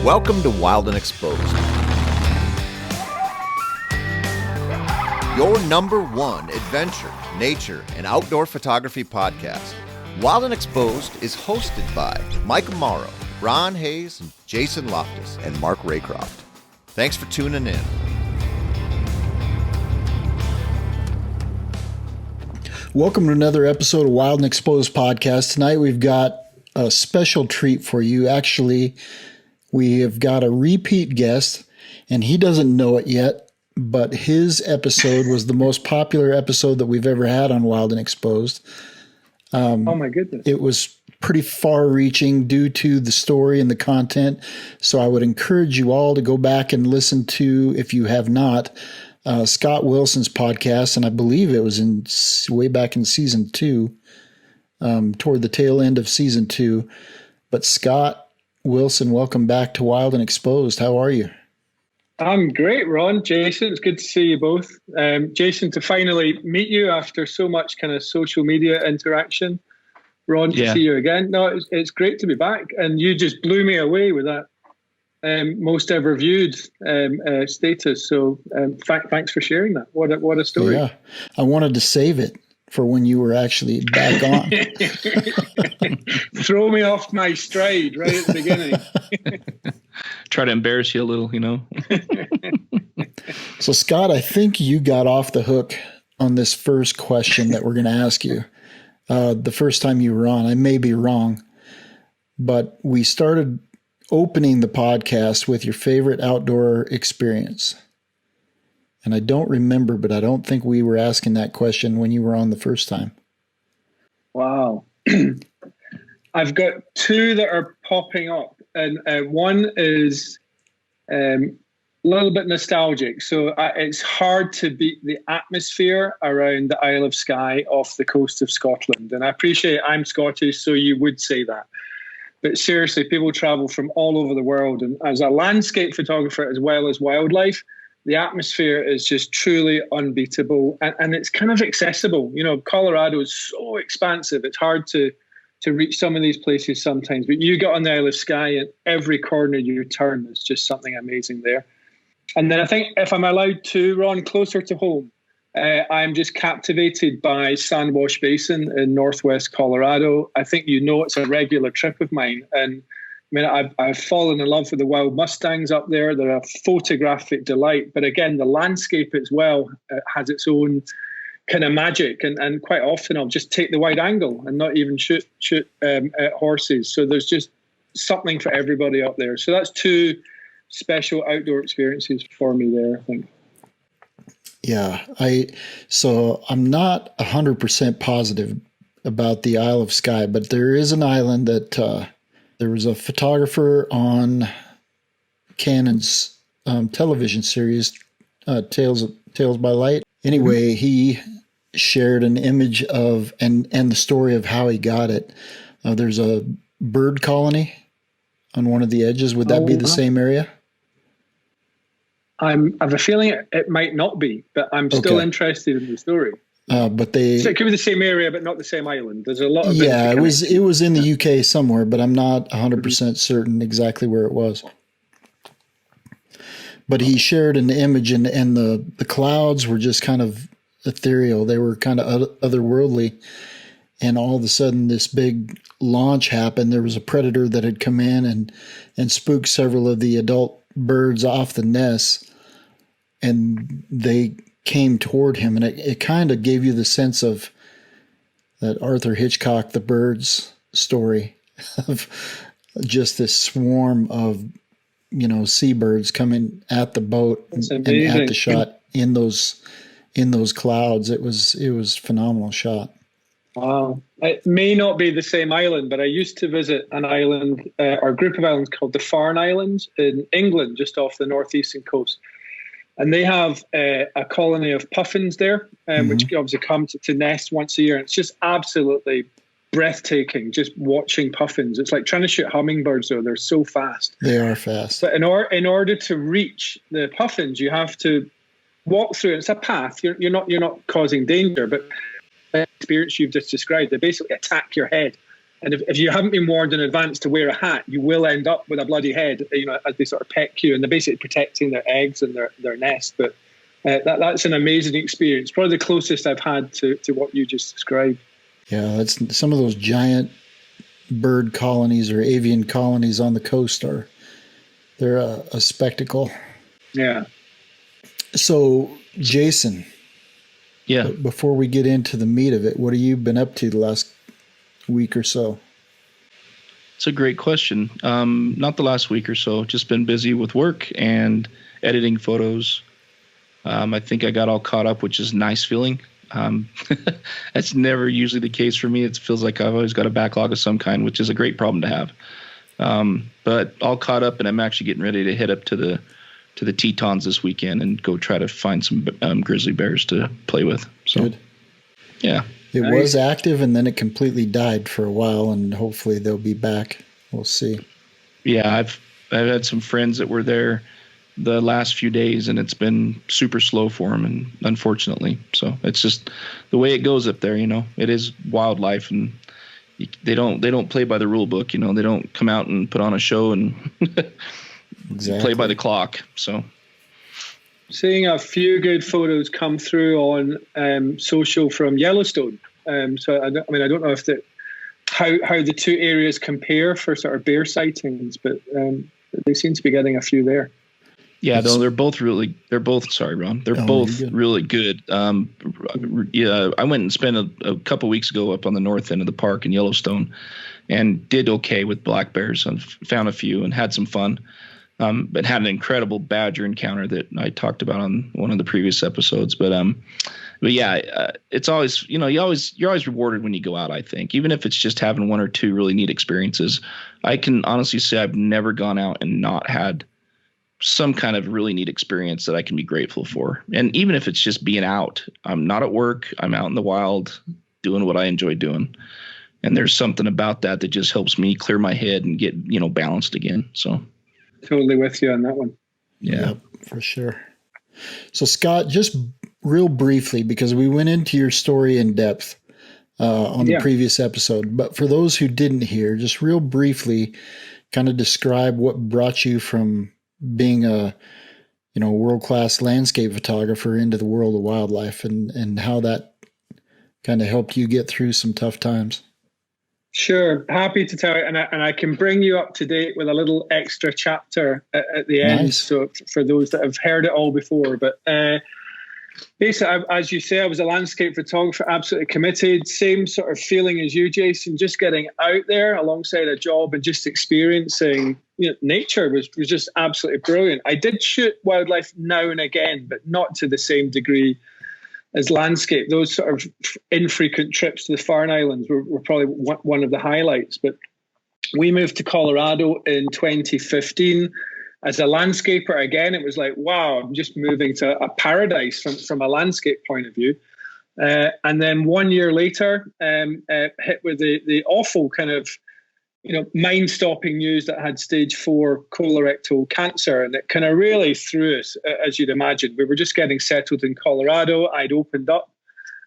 Welcome to Wild and Exposed, your number one adventure, nature, and outdoor photography podcast. Wild and Exposed is hosted by Mike Amaro, Ron Hayes, Jason Loftus, and Mark Raycroft. Thanks for tuning in. Welcome to another episode of Wild and Exposed podcast. Tonight we've got a special treat for you. Actually, we have got a repeat guest, and he doesn't know it yet, but his episode was the most popular episode that we've ever had on Wild and Exposed. Oh my goodness. It was pretty far-reaching due to the story and the content, so I would encourage you all to go back and listen to, if you have not, Scott Wilson's podcast, and I believe it was in way back in season 2, toward the tail end of season 2. But Scott Wilson, welcome back to Wild and Exposed. How are you? I'm great, Ron. Jason, it's good to see you both. Jason, to finally meet you after so much kind of social media interaction. Ron, to see you again. No, it's great to be back, and you just blew me away with that most ever viewed status. So thanks for sharing that. What a story. Yeah, I wanted to save it for when you were actually back on. Throw me off my stride right at the beginning. Try to embarrass you a little, you know. So Scott, I think you got off the hook on this first question that we're going to ask you. The first time you were on, I may be wrong, but we started opening the podcast with your favorite outdoor experience. And I don't remember, but I don't think we were asking that question when you were on the first time. Wow. I've got two that are popping up, and one is a little bit nostalgic. So it's hard to beat the atmosphere around the Isle of Skye off the coast of Scotland. And I appreciate I'm Scottish, so you would say that. But seriously, people travel from all over the world. And as a landscape photographer as well as wildlife, the atmosphere is just truly unbeatable. And it's kind of accessible. You know, Colorado is so expansive. It's hard to reach some of these places sometimes. But you get on the Isle of Skye, and every corner you turn, there's just something amazing there. And then I think, if I'm allowed to, Ron, closer to home, I'm just captivated by Sandwash Basin in northwest Colorado. I think you know it's a regular trip of mine. And I mean, I've fallen in love with the wild mustangs up there. They're a photographic delight. But again, the landscape as well has its own kind of magic. And quite often I'll just take the wide angle and not even shoot at horses. So there's just something for everybody up there. So that's two special outdoor experiences for me there, I think. Yeah, so I'm not 100% positive about the Isle of Skye, but there is an island that there was a photographer on Canon's television series, Tales by Light. Anyway, he shared an image of and the story of how he got it. There's a bird colony on one of the edges. Would that be the same area? I have a feeling it might not be, but I'm still interested in the story. So it could be the same area, but not the same island. There's a lot of it was in the UK somewhere, but I'm not 100% certain exactly where it was. But he shared an image, and the clouds were just kind of ethereal. They were kind of otherworldly, and all of a sudden, this big launch happened. There was a predator that had come in and spooked several of the adult birds off the nests, and they came toward him, and it kind of gave you the sense of that Arthur Hitchcock, The Birds story of just this swarm of, you know, seabirds coming at the boat and at the shot in those clouds. It was a phenomenal shot. Wow. It may not be the same island, but I used to visit an island or a group of islands called the Farne Islands in England, just off the northeastern coast. And they have a colony of puffins there, which obviously come to nest once a year. And it's just absolutely breathtaking just watching puffins. It's like trying to shoot hummingbirds, though. They're so fast. They are fast. But in order to reach the puffins, you have to walk through. It's a path. You're not causing danger, but the experience you've just described, they basically attack your head And if you haven't been warned in advance to wear a hat, you will end up with a bloody head, as they sort of peck you, and they're basically protecting their eggs and their nest. But that's an amazing experience, probably the closest I've had to what you just described. Yeah, that's some of those giant bird colonies or avian colonies on the coast they're a spectacle. Yeah. So, Jason, Yeah. before we get into the meat of it, what have you been up to the last week or so? It's a great question. Not the last week or so. Just been busy with work and editing photos. I think I got all caught up, which is a nice feeling. That's never usually the case for me. It feels like I've always got a backlog of some kind, which is a great problem to have. But all caught up, and I'm actually getting ready to head up to the Tetons this weekend and go try to find some grizzly bears to play with. So, good. Yeah. It Nice. was active, and then it completely died for a while, and hopefully they'll be back. We'll see. Yeah, I've had some friends that were there the last few days, and it's been super slow for them, and unfortunately, so it's just the way it goes up there. It is wildlife, and they don't play by the rule book. They don't come out and put on a show and Exactly. play by the clock. So. Seeing a few good photos come through on social from Yellowstone. So I don't know if how the two areas compare for sort of bear sightings, but they seem to be getting a few there. Yeah, though they're both sorry, Ron. They're both really good. Yeah, I went and spent a couple weeks ago up on the north end of the park in Yellowstone, and did okay with black bears. And found a few and had some fun. But had an incredible badger encounter that I talked about on one of the previous episodes. But yeah, it's always, you're always rewarded when you go out, I think, even if it's just having one or two really neat experiences. I can honestly say I've never gone out and not had some kind of really neat experience that I can be grateful for. And even if it's just being out, I'm not at work, I'm out in the wild doing what I enjoy doing. And there's something about that just helps me clear my head and get, balanced again. So. Totally with you on that one. Yeah, Yep, for sure. So, Scott, just real briefly, because we went into your story in depth on the previous episode, but for those who didn't hear, just real briefly, kind of describe what brought you from being a world-class landscape photographer into the world of wildlife, and how that kind of helped you get through some tough times. Sure, happy to tell you, and I can bring you up to date with a little extra chapter at the end. Nice. So for those that have heard it all before, but basically, as you say, I was a landscape photographer, absolutely committed. Same sort of feeling as you, Jason. Just getting out there alongside a job and just experiencing nature was just absolutely brilliant. I did shoot wildlife now and again, but not to the same degree as landscape. Those sort of infrequent trips to the Farne Islands were probably one of the highlights. But we moved to Colorado in 2015 as a landscaper. Again, it was like, wow, I'm just moving to a paradise from a landscape point of view. And then 1 year later, hit with the awful kind of mind-stopping news that I had stage 4 colorectal cancer, and it kind of really threw us, as you'd imagine. We were just getting settled in Colorado. I'd opened up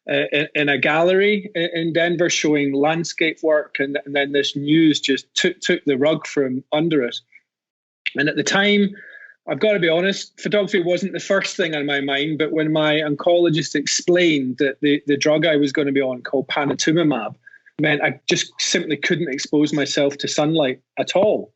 in a gallery in Denver showing landscape work, and then this news just took the rug from under us. And at the time, I've got to be honest, photography wasn't the first thing on my mind, but when my oncologist explained that the drug I was going to be on, called panitumumab, meant I just simply couldn't expose myself to sunlight at all.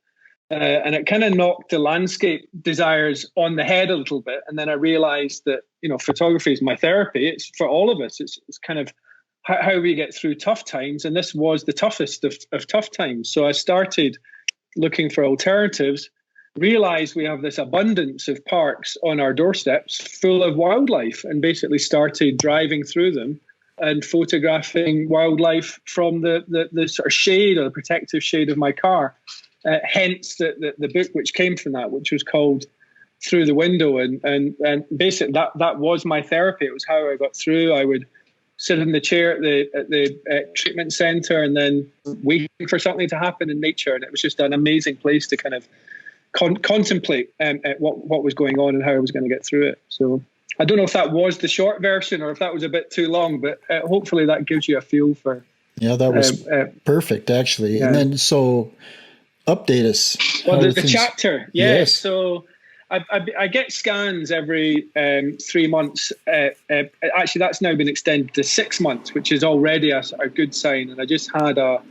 And it kind of knocked the landscape desires on the head a little bit. And then I realized that, photography is my therapy. It's for all of us. It's kind of how we get through tough times. And this was the toughest of tough times. So I started looking for alternatives, realized we have this abundance of parks on our doorsteps full of wildlife, and basically started driving through them and photographing wildlife from the sort of shade or the protective shade of my car. Hence the book which came from that, which was called Through the Window. And basically that was my therapy. It was how I got through. I would sit in the chair at the treatment center and then waiting for something to happen in nature. And it was just an amazing place to kind of contemplate what was going on and how I was going to get through it. So I don't know if that was the short version or if that was a bit too long, but hopefully that gives you a feel for Yeah, that was perfect, actually. Yeah. And then, so update us. Well, the chapter, yeah. Yes. So I get scans every 3 months. Actually, that's now been extended to 6 months, which is already a good sign. And I just had a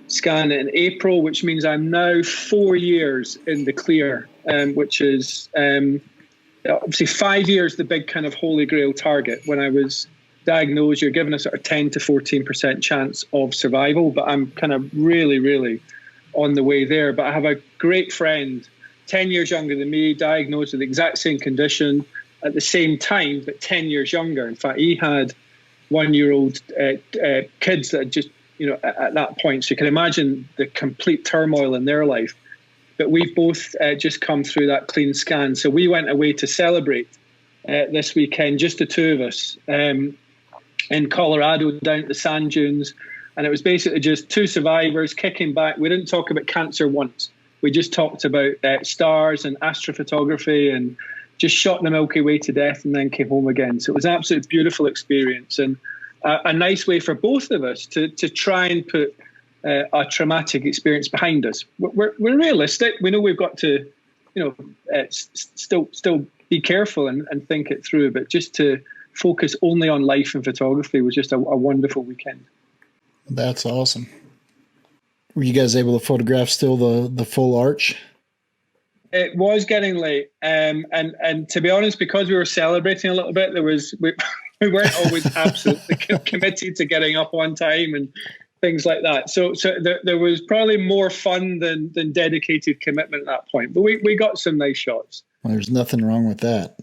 scan in April, which means I'm now 4 years in the clear, which is obviously 5 years, the big kind of holy grail target. When I was diagnosed, you're given a sort of 10 to 14% chance of survival, but I'm kind of really, really on the way there. But I have a great friend, 10 years younger than me, diagnosed with the exact same condition at the same time, but 10 years younger. In fact, he had 1-year-old kids that had just, at that point. So you can imagine the complete turmoil in their life. But we've both just come through that clean scan. So we went away to celebrate this weekend, just the two of us, in Colorado, down at the sand dunes. And it was basically just two survivors kicking back. We didn't talk about cancer once. We just talked about stars and astrophotography and just shot the Milky Way to death and then came home again. So it was an absolutely beautiful experience and a nice way for both of us to try and put a traumatic experience behind us. We're realistic. We know we've got to, still be careful and think it through. But just to focus only on life and photography was just a wonderful weekend. That's awesome. Were you guys able to photograph still the full arch? It was getting late, and to be honest, because we were celebrating a little bit, we weren't always absolutely committed to getting up on time and things like that. So there was probably more fun than dedicated commitment at that point. But we got some nice shots. Well, there's nothing wrong with that.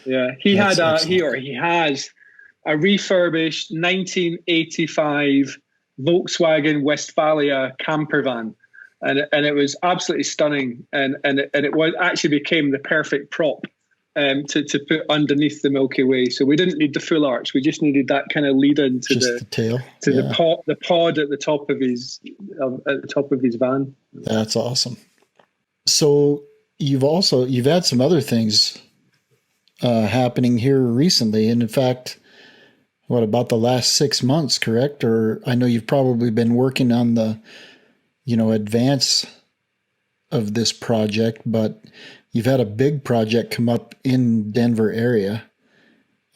Yeah, he has a refurbished 1985 Volkswagen Westfalia camper van. And it was absolutely stunning, and it was actually became the perfect prop to put underneath the Milky Way. So we didn't need the full arch; we just needed that kind of lead into the tail, the pod at the top of his van. That's awesome. So you've had some other things happening here recently, and in fact, what about the last 6 months? Correct? Or I know you've probably been working on the advance of this project, but you've had a big project come up in Denver area.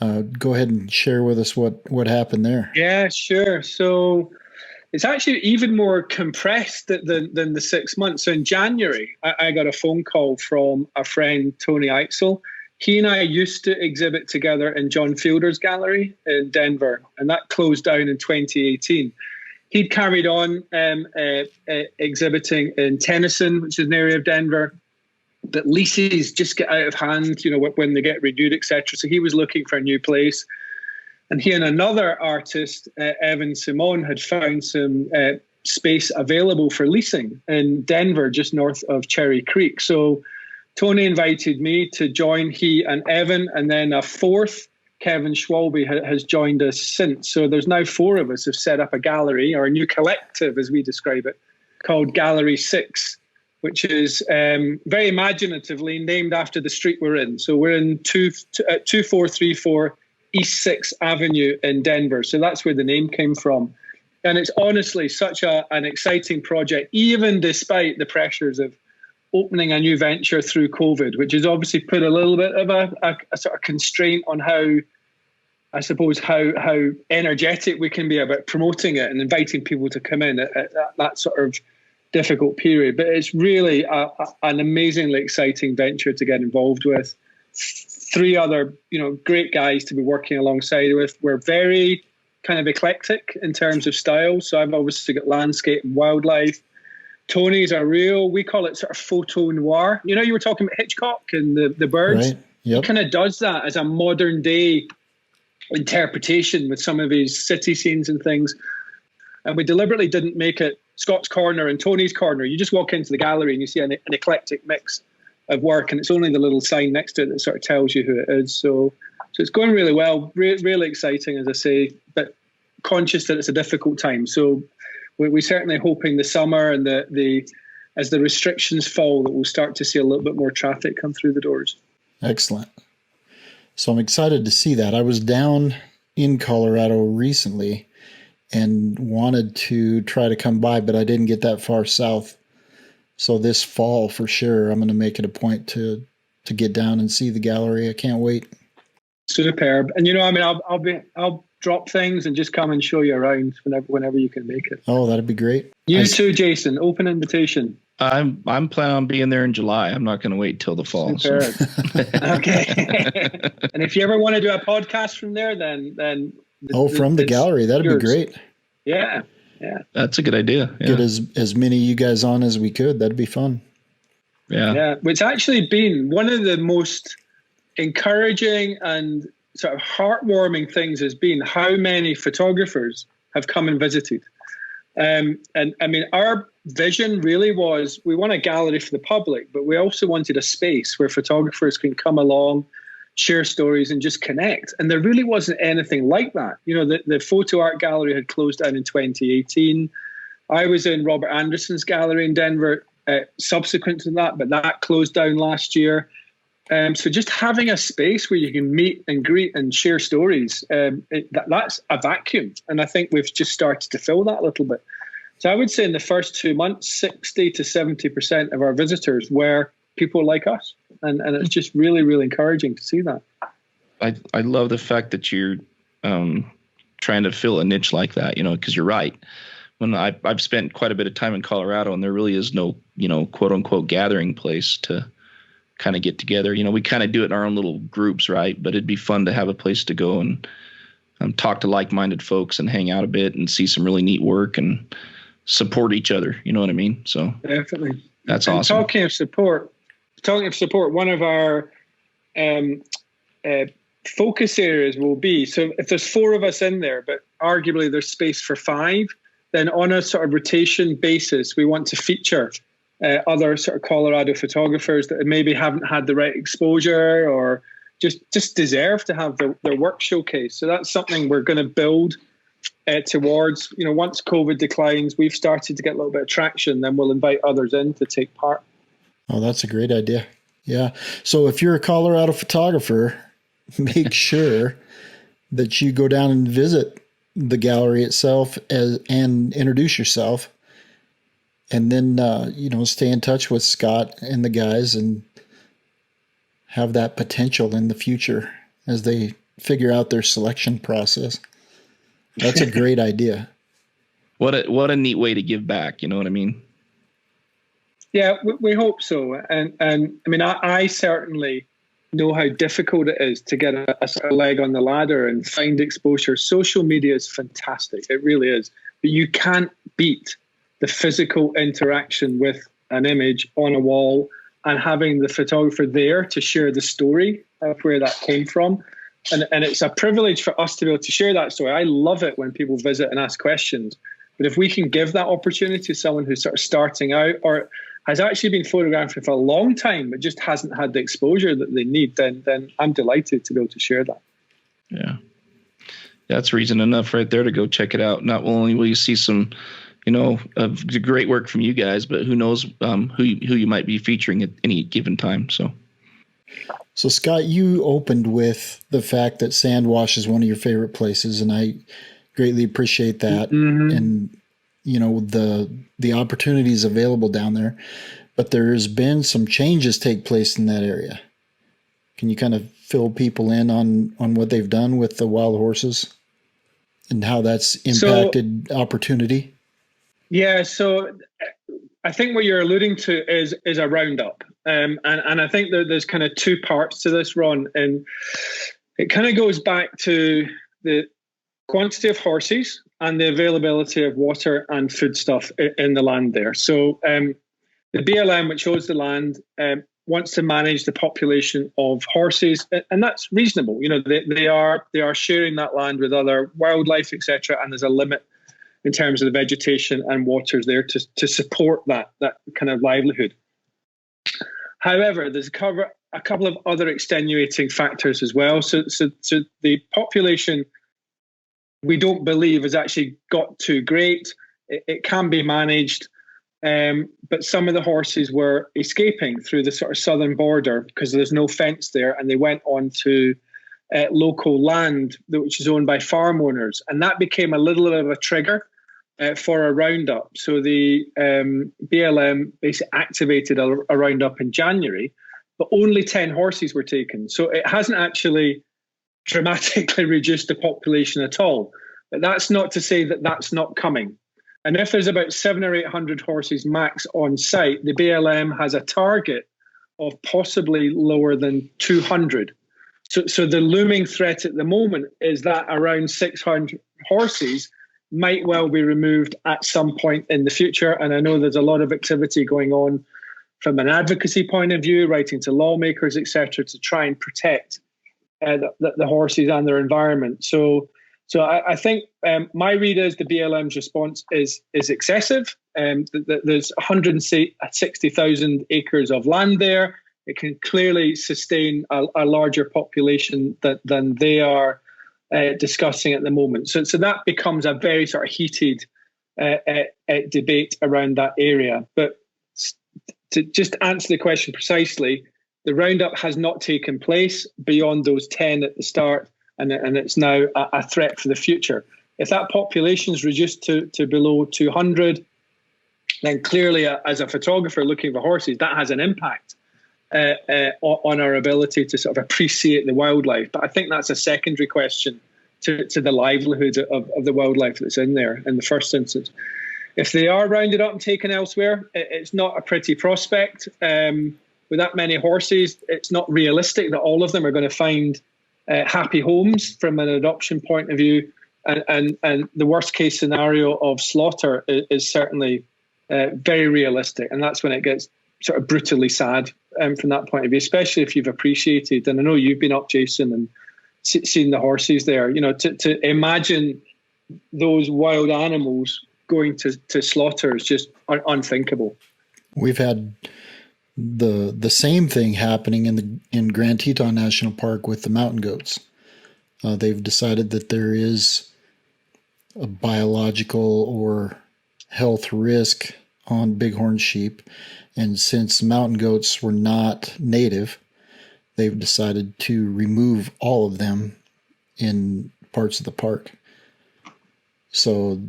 Go ahead and share with us what happened there. Yeah, sure. So it's actually even more compressed than the 6 months. So in January, I got a phone call from a friend, Tony Eitzel. He and I used to exhibit together in John Fielder's gallery in Denver, and that closed down in 2018. He'd carried on exhibiting in Tennyson, which is an area of Denver, but leases just get out of hand, when they get renewed, etc. So he was looking for a new place. And he and another artist, Evan Simon, had found some space available for leasing in Denver, just north of Cherry Creek. So Tony invited me to join he and Evan, and then a fourth, Kevin Schwalbe, has joined us since. So there's now four of us who've set up a gallery, or a new collective, as we describe it, called Gallery 6, which is very imaginatively named after the street we're in. So we're in 2434 East 6th Avenue in Denver. So that's where the name came from. And it's honestly such an exciting project, even despite the pressures of opening a new venture through COVID, which has obviously put a little bit of a sort of constraint on how energetic we can be about promoting it and inviting people to come in at that sort of difficult period. But it's really an amazingly exciting venture to get involved with. 3 other, great guys to be working alongside with. We're very kind of eclectic in terms of style. So I've obviously got landscape and wildlife. Tony's we call it sort of photo noir. You were talking about Hitchcock and the birds. Right. Yep. He kind of does that as a modern day interpretation with some of his city scenes and things. And we deliberately didn't make it Scott's Corner and Tony's Corner. You just walk into the gallery and you see an eclectic mix of work, and it's only the little sign next to it that sort of tells you who it is. So it's going really well, really exciting, as I say, but conscious that it's a difficult time. So we're certainly hoping the summer and as the restrictions fall, that we'll start to see a little bit more traffic come through the doors. Excellent. So I'm excited to see that. I was down in Colorado recently, and wanted to try to come by, but I didn't get that far south. So this fall, for sure, I'm going to make it a point to get down and see the gallery. I can't wait. Superb. And I'll drop things and just come and show you around whenever you can make it. Oh, that'd be great. You too, Jason. Open invitation. I'm planning on being there in July. I'm not going to wait till the fall. So. Okay. And if you ever want to do a podcast from there, then from the gallery, that'd be great. Yeah. That's a good idea. Yeah. Get as many of you guys on as we could. That'd be fun. Yeah. It's actually been one of the most encouraging and sort of heartwarming things has been how many photographers have come and visited. And I mean, our vision really was we want a gallery for the public, but we also wanted a space where photographers can come along, share stories, and just connect. And there really wasn't anything like that. The photo art gallery had closed down in 2018. I was in Robert Anderson's gallery in Denver subsequent to that, but that closed down last year. So just having a space where you can meet and greet and share stories, that's a vacuum. And I think we've just started to fill that a little bit. So I would say in the first 2 months, 60 to 70% of our visitors were people like us. And it's just really, really encouraging to see that. I love the fact that you're trying to fill a niche like that, because you're right. When I've spent quite a bit of time in Colorado, and there really is no, quote unquote gathering place to kind of get together. We kind of do it in our own little groups, right? But it'd be fun to have a place to go and talk to like-minded folks and hang out a bit and see some really neat work and support each other. You know what I mean? So definitely, that's awesome. Talking of support, one of our focus areas will be, so if there's 4 of us in there, but arguably there's space for 5, then on a sort of rotation basis, we want to feature other sort of Colorado photographers that maybe haven't had the right exposure or just deserve to have their work showcased. So that's something we're going to build towards. Once COVID declines, we've started to get a little bit of traction, then we'll invite others in to take part. Oh, that's a great idea. Yeah. So if you're a Colorado photographer, make sure that you go down and visit the gallery itself and introduce yourself. And then, stay in touch with Scott and the guys and have that potential in the future as they figure out their selection process. That's a great idea. What a neat way to give back. You know what I mean? Yeah, we hope so. And I mean, I certainly know how difficult it is to get a sort of leg on the ladder and find exposure. Social media is fantastic. It really is. But you can't beat the physical interaction with an image on a wall and having the photographer there to share the story of where that came from. And it's a privilege for us to be able to share that story. I love it when people visit and ask questions. But if we can give that opportunity to someone who's sort of starting out or has actually been photographing for a long time but just hasn't had the exposure that they need, then I'm delighted to be able to share that. Yeah. That's reason enough right there to go check it out. Not only will you see some of great work from you guys, but who knows who you might be featuring at any given time. So Scott, you opened with the fact that Sandwash is one of your favorite places, and I greatly appreciate that. Mm-hmm. And the opportunities available down there, but there's been some changes take place in that area. Can you kind of fill people in on what they've done with the wild horses and how that's impacted opportunity? Yeah, so I think what you're alluding to is a roundup. And I think that there's kind of 2 parts to this, Ron. And it kind of goes back to the quantity of horses and the availability of water and foodstuff in the land there. So the BLM, which owns the land, wants to manage the population of horses, and that's reasonable. They are sharing that land with other wildlife, etc., and there's a limit in terms of the vegetation and waters there to support that kind of livelihood. However, there's a couple of other extenuating factors as well. So the population, we don't believe, has actually got too great. It can be managed, but some of the horses were escaping through the sort of southern border because there's no fence there, and they went on to local land which is owned by farm owners, and that became a little bit of a trigger for a roundup. So the BLM basically activated a roundup in January, but only 10 horses were taken. So it hasn't actually dramatically reduced the population at all. But that's not to say that that's not coming. And if there's about 700 or 800 horses max on site, the BLM has a target of possibly lower than 200. So the looming threat at the moment is that around 600 horses might well be removed at some point in the future. And I know there's a lot of activity going on from an advocacy point of view, writing to lawmakers, etc., to try and protect the horses and their environment. So I think my read is the BLM's response is excessive. There's 160,000 acres of land there. It can clearly sustain a larger population than they are discussing at the moment. So that becomes a very sort of heated debate around that area. But to just answer the question precisely, the roundup has not taken place beyond those 10 at the start, and it's now a threat for the future. If that population is reduced to below 200, then clearly as a photographer looking for horses, that has an impact on our ability to sort of appreciate the wildlife. But I think that's a secondary question to the livelihood of the wildlife that's in there in the first instance. If they are rounded up and taken elsewhere, it's not a pretty prospect. With that many horses, it's not realistic that all of them are going to find happy homes from an adoption point of view. And the worst case scenario of slaughter is certainly very realistic. And that's when it gets sort of brutally sad from that point of view, especially if you've appreciated, and I know you've been up, Jason, and seen the horses there, to imagine those wild animals going to slaughter is just unthinkable. We've had the same thing happening in Grand Teton National Park with the mountain goats. They've decided that there is a biological or health risk on bighorn sheep, and since mountain goats were not native, they've decided to remove all of them in parts of the park. So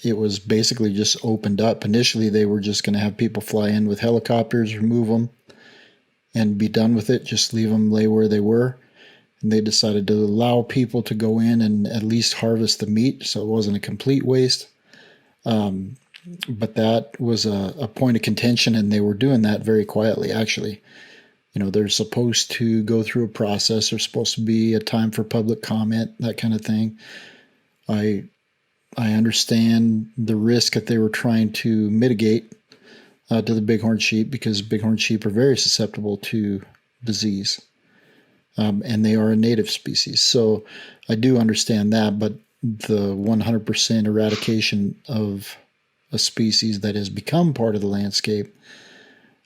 it was basically just opened up. Initially, they were just going to have people fly in with helicopters, remove them, and be done with it, just leave them lay where they were. And they decided to allow people to go in and at least harvest the meat, so it wasn't a complete waste. But that was a point of contention, and they were doing that very quietly, actually. They're supposed to go through a process. There's supposed to be a time for public comment, that kind of thing. I understand the risk that they were trying to mitigate to the bighorn sheep, because bighorn sheep are very susceptible to disease, and they are a native species. So I do understand that, but the 100% eradication of a species that has become part of the landscape,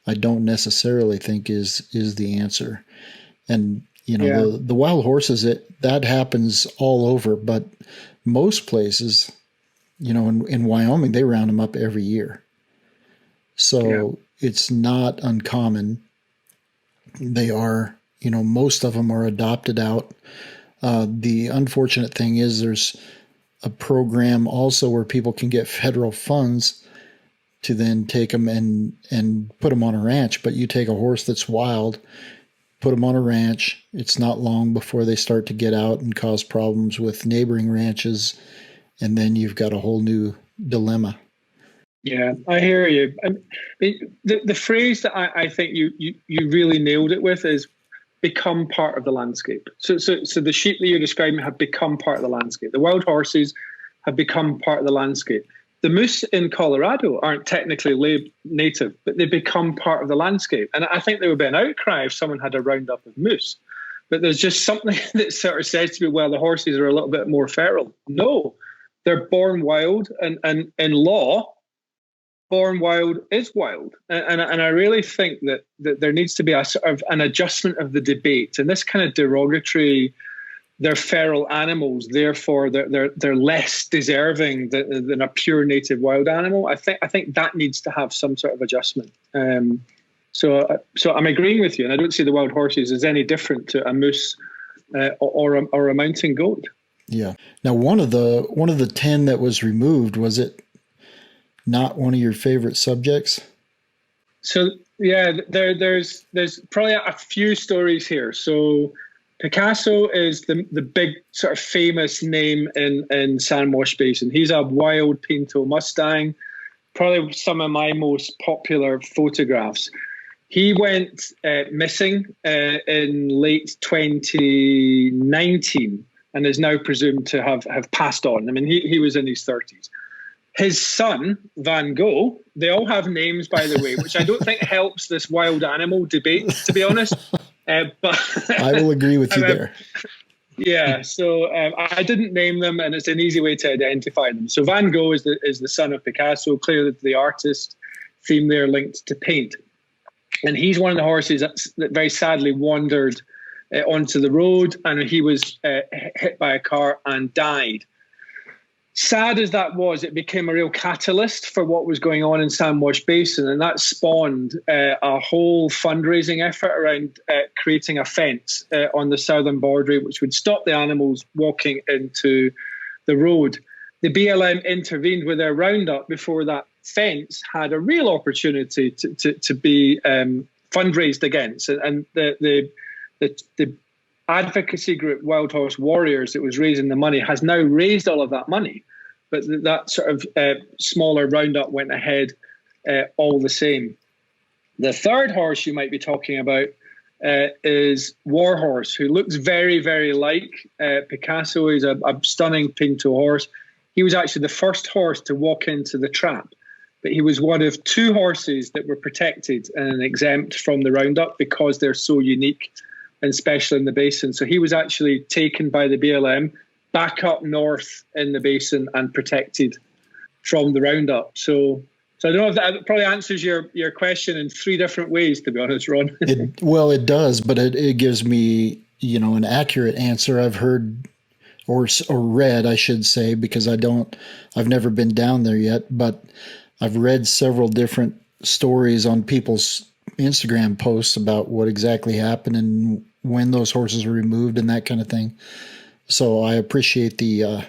I don't necessarily think is the answer. And the wild horses, that happens all over, but most places, in Wyoming, they round them up every year. So it's not uncommon. They are, most of them are adopted out. The unfortunate thing is there's a program also where people can get federal funds to then take them and put them on a ranch. But you take a horse that's wild, put them on a ranch. It's not long before they start to get out and cause problems with neighboring ranches. And then you've got a whole new dilemma. Yeah, I hear you. The phrase that I think you really nailed it with is become part of the landscape. So the sheep that you're describing have become part of the landscape. The wild horses have become part of the landscape. The moose in Colorado aren't technically native, but they become part of the landscape. And I think there would be an outcry if someone had a roundup of moose. But there's just something that sort of says to me, well, the horses are a little bit more feral. No, they're born wild, and in law, born wild is wild. And I really think that there needs to be a sort of an adjustment of the debate. And this kind of derogatory, they're feral animals, therefore they're less deserving than a pure native wild animal. I think that needs to have some sort of adjustment. So I'm agreeing with you, and I don't see the wild horses as any different to a moose or a mountain goat. Yeah. Now, one of the 10 that was removed, was it not one of your favorite subjects? So yeah, there's probably a few stories here. So Picasso is the big sort of famous name in Sandwash Basin. He's a wild Pinto Mustang, probably some of my most popular photographs. He went missing in late 2019 and is now presumed to have passed on. I mean, he was in his 30s. His son, Van Gogh, they all have names, by the way, which I don't think helps this wild animal debate, to be honest. But I will agree with you there. Yeah, so I didn't name them, and it's an easy way to identify them. So Van Gogh is the son of Picasso, clearly the artist theme there linked to paint. And he's one of the horses that very sadly wandered onto the road, and he was hit by a car and died. Sad as that was, it became a real catalyst for what was going on in Sandwash Basin, and that spawned a whole fundraising effort around creating a fence on the southern boundary, which would stop the animals walking into the road. The BLM intervened with their roundup before that fence had a real opportunity to be fundraised against, and the advocacy group Wild Horse Warriors that was raising the money has now raised all of that money, but that sort of smaller roundup went ahead all the same. The third horse you might be talking about is Warhorse, who looks very, very like Picasso. He's a stunning Pinto horse. He was actually the first horse to walk into the trap, but he was one of two horses that were protected and exempt from the roundup because they're so unique and special in the basin. So he was actually taken by the BLM back up north in the basin and protected from the roundup. So I don't know if that probably answers your question in three different ways, to be honest, Ron. It does, but it gives me, an accurate answer. I've heard or read, I should say, because I've never been down there yet, but I've read several different stories on people's Instagram posts about what exactly happened and when those horses were removed and that kind of thing. So I appreciate the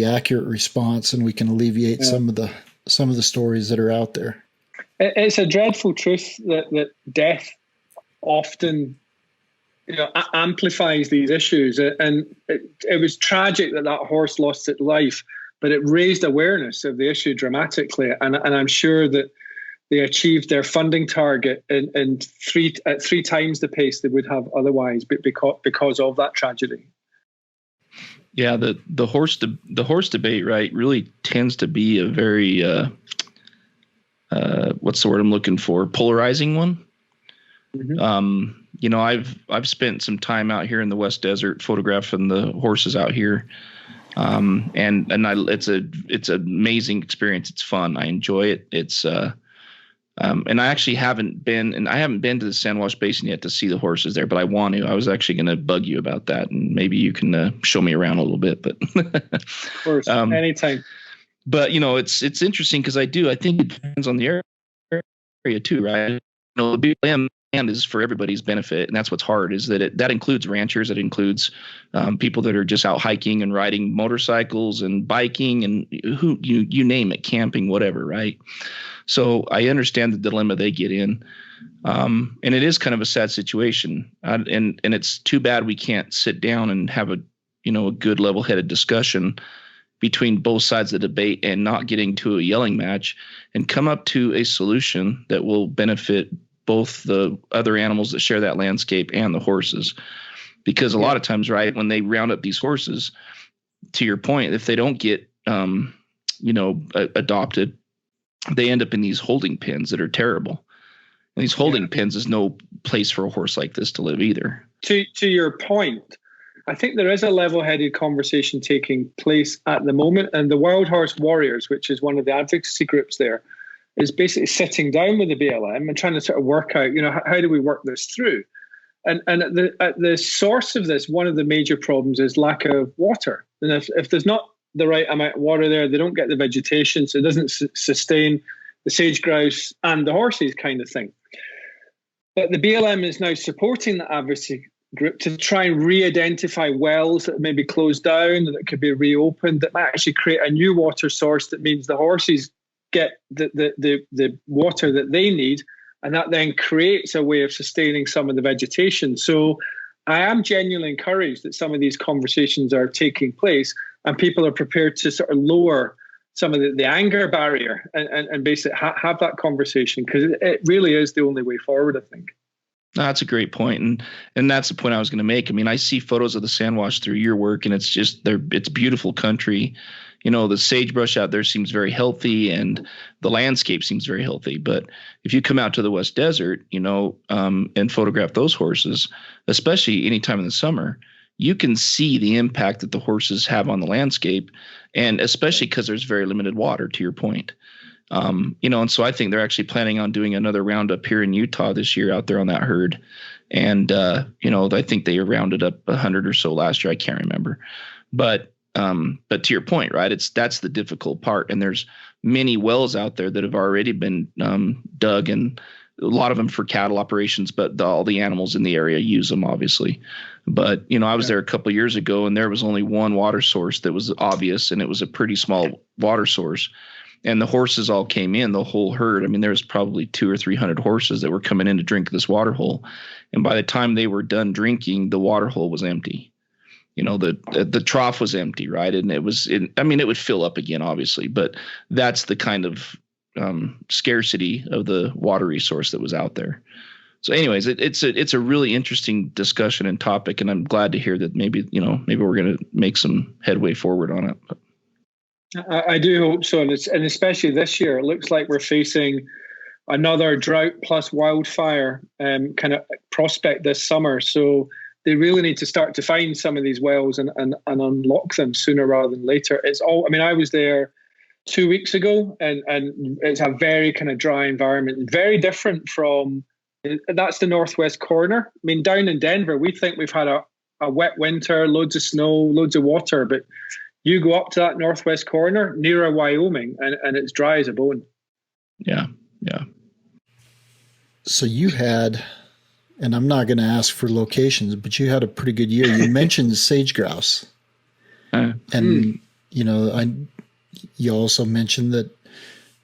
accurate response, and we can alleviate some of the stories that are out there. It's a dreadful truth that death often amplifies these issues, and it was tragic that horse lost its life, but it raised awareness of the issue dramatically, and I'm sure that they achieved their funding target in at three times the pace they would have otherwise, because of that tragedy. Yeah, the horse debate, right, really tends to be a very what's the word I'm looking for? Polarizing one. Mm-hmm. I've spent some time out here in the West Desert photographing the horses out here, and it's an amazing experience. It's fun. I enjoy it. It's and I actually haven't been to the Sandwash Basin yet to see the horses there, but I want to. I was actually going to bug you about that, and maybe you can show me around a little bit. But of course, anytime. But it's interesting because I think it depends on the area too, right? The BLM land is for everybody's benefit, and that's what's hard. Is that includes ranchers, it includes people that are just out hiking and riding motorcycles and biking and who you name it, camping, whatever, right? So I understand the dilemma they get in, and it is kind of a sad situation, and it's too bad we can't sit down and have a good level-headed discussion between both sides of the debate and not getting to a yelling match and come up to a solution that will benefit both the other animals that share that landscape and the horses. Because a lot of times, right, when they round up these horses, to your point, if they don't get adopted, they end up in these holding pens that are terrible. And these holding pens is no place for a horse like this to live either. To your point, I think there is a level-headed conversation taking place at the moment, and the Wild Horse Warriors, which is one of the advocacy groups there, is basically sitting down with the BLM and trying to sort of work out, how do we work this through? And at the source of this, one of the major problems is lack of water. And if there's not the right amount of water there, they don't get the vegetation, so it doesn't sustain the sage grouse and the horses kind of thing. But the BLM is now supporting the group to try and re-identify wells that may be closed down, that could be reopened, that might actually create a new water source that means the horses get the water that they need, and that then creates a way of sustaining some of the vegetation. So I am genuinely encouraged that some of these conversations are taking place and people are prepared to sort of lower some of the anger barrier and basically have that conversation, because it really is the only way forward, I think. No, that's a great point. And that's the point I was going to make. I mean, I see photos of the Sandwash through your work, and it's beautiful country. You know, the sagebrush out there seems very healthy and the landscape seems very healthy. But if you come out to the West Desert, you know, and photograph those horses, especially anytime in the summer, you can see the impact that the horses have on the landscape, and especially because there's very limited water, to your point. You know, and so I think they're actually planning on doing another roundup here in Utah this year out there on that herd. And, you know, I think they rounded up 100 or so last year. I can't remember. But to your point, right, that's the difficult part. And there's many wells out there that have already been dug, and a lot of them for cattle operations, but all the animals in the area use them, obviously. But, you know, I was there a couple of years ago, and there was only one water source that was obvious, and it was a pretty small water source. And the horses all came in, the whole herd. I mean, there was probably 200 or 300 horses that were coming in to drink this water hole. And by the time they were done drinking, the water hole was empty. You know, the trough was empty, right? And it would fill up again, obviously. But that's the kind of scarcity of the water resource that was out there. So anyways, it's a really interesting discussion and topic. And I'm glad to hear that maybe we're going to make some headway forward on it. But I do hope so, and especially this year, it looks like we're facing another drought plus wildfire kind of prospect this summer. So they really need to start to find some of these wells and unlock them sooner rather than later. I was there 2 weeks ago, and it's a very kind of dry environment, very different from, that's the northwest corner. I mean, down in Denver, we think we've had a wet winter, loads of snow, loads of water, but you go up to that northwest corner near Wyoming, and it's dry as a bone. Yeah, yeah. So you had, and I'm not going to ask for locations, but you had a pretty good year. You mentioned sage grouse. And, you know, you also mentioned that,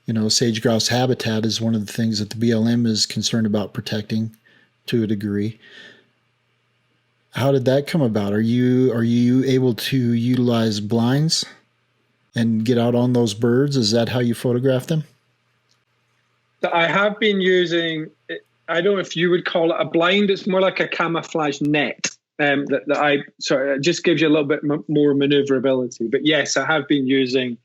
you know, sage grouse habitat is one of the things that the BLM is concerned about protecting to a degree. How did that come about? Are you able to utilize blinds and get out on those birds? Is that how you photograph them? I have been using, I don't know if you would call it a blind. It's more like a camouflage net it just gives you a little bit more maneuverability. But yes, I have been using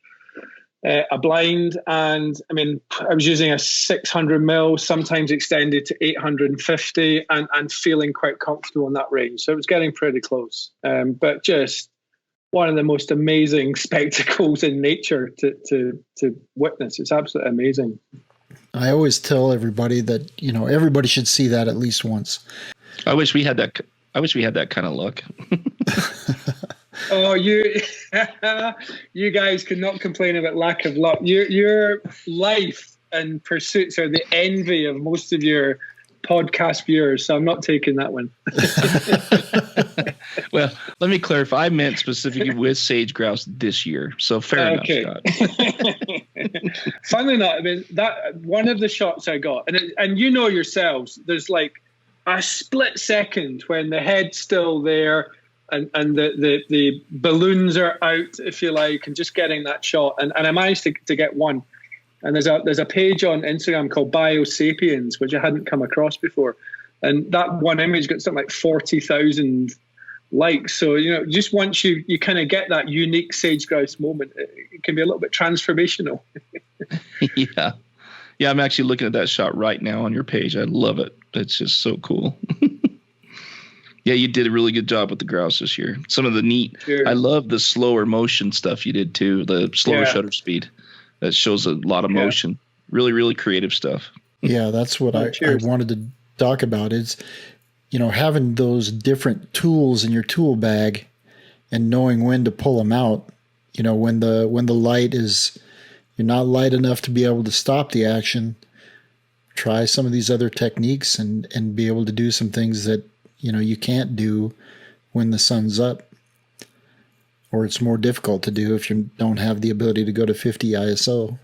a blind, and I mean, I was using a 600 mil, sometimes extended to 850, and feeling quite comfortable in that range. So it was getting pretty close. But just one of the most amazing spectacles in nature to witness. It's absolutely amazing. I always tell everybody that, you know, everybody should see that at least once. I wish we had that kind of luck. Oh, you guys cannot complain about lack of luck. Your life and pursuits are the envy of most of your podcast viewers, so I'm not taking that one. Well, let me clarify. I meant specifically with sage grouse this year. So fair enough, Scott. Funnily enough, I mean, that one of the shots I got, and you know yourselves, there's like a split second when the head's still there and the balloons are out, if you like, and just getting that shot. And I managed to get one. And there's a page on Instagram called Biosapiens, which I hadn't come across before. And that one image got something like 40,000 likes. So, you know, just once you kind of get that unique sage grouse moment, it can be a little bit transformational. Yeah. Yeah, I'm actually looking at that shot right now on your page. I love it. It's just so cool. Yeah, you did a really good job with the grouse this year. Some of the neat, Cheers. I love the slower motion stuff you did too, the slower shutter speed. That shows a lot of motion. Really, really creative stuff. Yeah, that's what I wanted to talk about is, you know, having those different tools in your tool bag and knowing when to pull them out. You know, when the light is, you're not light enough to be able to stop the action, try some of these other techniques and be able to do some things that, you can't do when the sun's up, or it's more difficult to do if you don't have the ability to go to 50 ISO.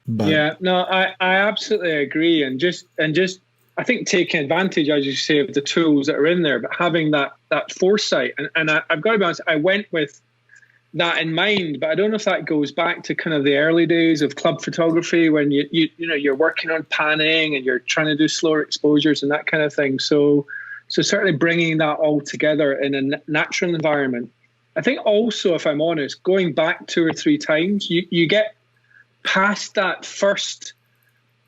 But yeah, no, I absolutely agree. And just I think taking advantage, as you say, of the tools that are in there, but having that foresight. And I've got to be honest, I went with that in mind, but I don't know if that goes back to kind of the early days of club photography when you're working on panning and you're trying to do slower exposures and that kind of thing. So certainly bringing that all together in a natural environment. I think also, if I'm honest, going back 2 or 3 times, you get past that first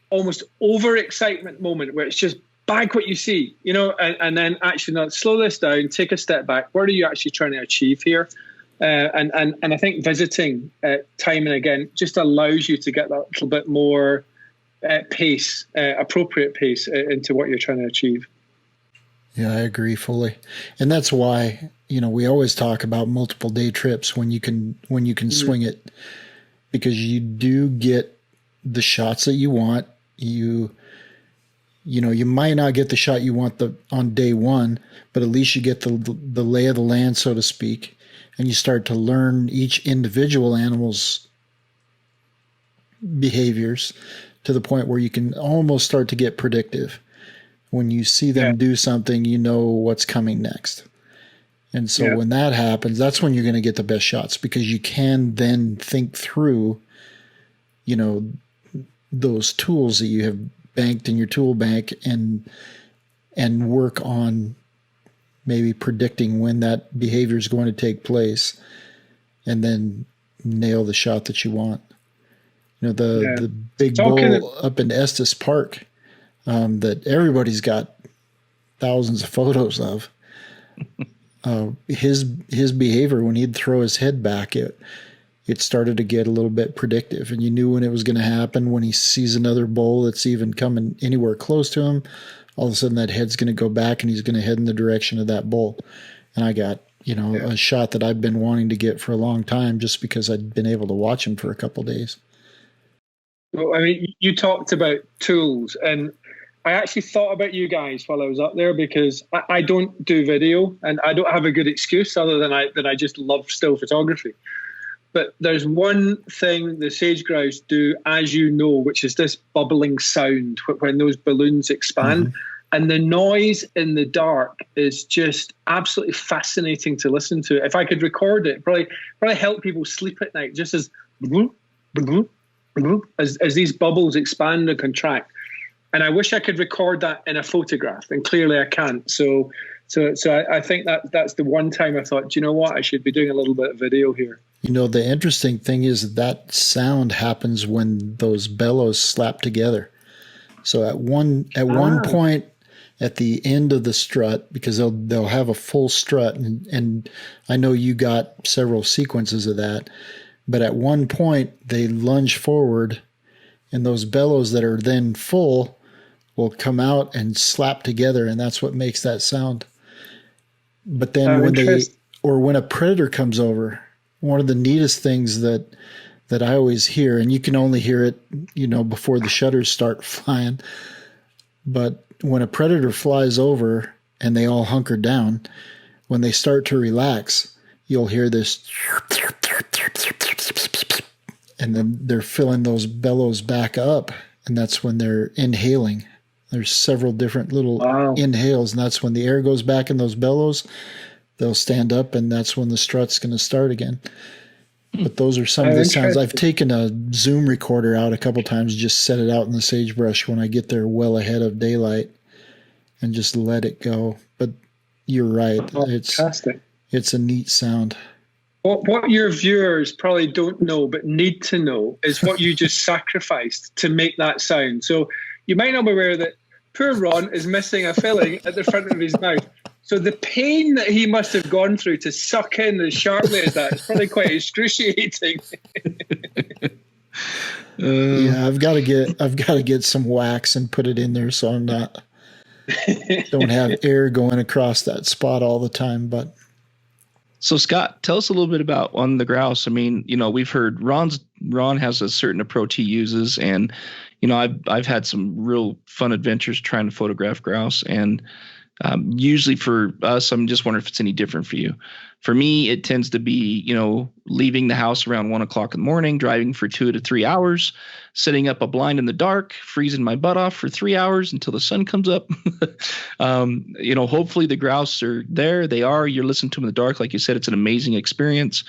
almost overexcitement moment where it's just bag what you see, and then actually not slow this down, take a step back. What are you actually trying to achieve here? And I think visiting time and again just allows you to get that little bit more pace, appropriate pace into what you're trying to achieve. Yeah, I agree fully. And that's why, we always talk about multiple day trips when you can swing it, because you do get the shots that you want. You might not get the shot you want on day one, but at least you get the lay of the land, so to speak. And you start to learn each individual animal's behaviors to the point where you can almost start to get predictive. When you see them do something, you know what's coming next. And so when that happens, that's when you're going to get the best shots, because you can then think through, those tools that you have banked in your tool bank and work on maybe predicting when that behavior is going to take place, and then nail the shot that you want. The big bull up in Estes Park that everybody's got thousands of photos of. His behavior when he'd throw his head back, it started to get a little bit predictive, and you knew when it was going to happen. When he sees another bull that's even coming anywhere close to him, all of a sudden that head's going to go back and he's going to head in the direction of that bull. And I got, a shot that I've been wanting to get for a long time just because I'd been able to watch him for a couple of days. Well, I mean, you talked about tools, and I actually thought about you guys while I was up there, because I don't do video and I don't have a good excuse other than I just love still photography. But there's one thing the sage grouse do, as you know, which is this bubbling sound when those balloons expand. Mm-hmm. And the noise in the dark is just absolutely fascinating to listen to. If I could record it, probably help people sleep at night, just as these bubbles expand and contract. And I wish I could record that in a photograph, and clearly I can't. So I think that's the one time I thought, do you know what, I should be doing a little bit of video here. The interesting thing is that sound happens when those bellows slap together. So at one point at the end of the strut, because they'll have a full strut, and I know you got several sequences of that, but at one point they lunge forward, and those bellows that are then full will come out and slap together, and that's what makes that sound. But then when a predator comes over, one of the neatest things that I always hear, and you can only hear it, before the shutters start flying, but when a predator flies over and they all hunker down, when they start to relax, you'll hear this, and then they're filling those bellows back up, and that's when they're inhaling. There's several different little inhales, and that's when the air goes back in those bellows. They'll stand up, and that's when the strut's going to start again. But those are some of the sounds. I've taken a Zoom recorder out a couple times, just set it out in the sagebrush when I get there well ahead of daylight, and just let it go. But you're right. Fantastic. It's a neat sound. What your viewers probably don't know but need to know is what you just sacrificed to make that sound. So you might not be aware that poor Ron is missing a filling at the front of his mouth. So the pain that he must have gone through to suck in as sharply as that is probably quite excruciating. Yeah, I've got to get some wax and put it in there so I'm don't have air going across that spot all the time. But so Scott, tell us a little bit about on the grouse. I mean, we've heard Ron has a certain approach he uses, and I've had some real fun adventures trying to photograph grouse, and Usually for us, I'm just wondering if it's any different for you. For me, it tends to be, leaving the house around 1 o'clock in the morning, driving for 2 to 3 hours, setting up a blind in the dark, freezing my butt off for 3 hours until the sun comes up. Hopefully the grouse are there. They are. You're listening to them in the dark. Like you said, it's an amazing experience.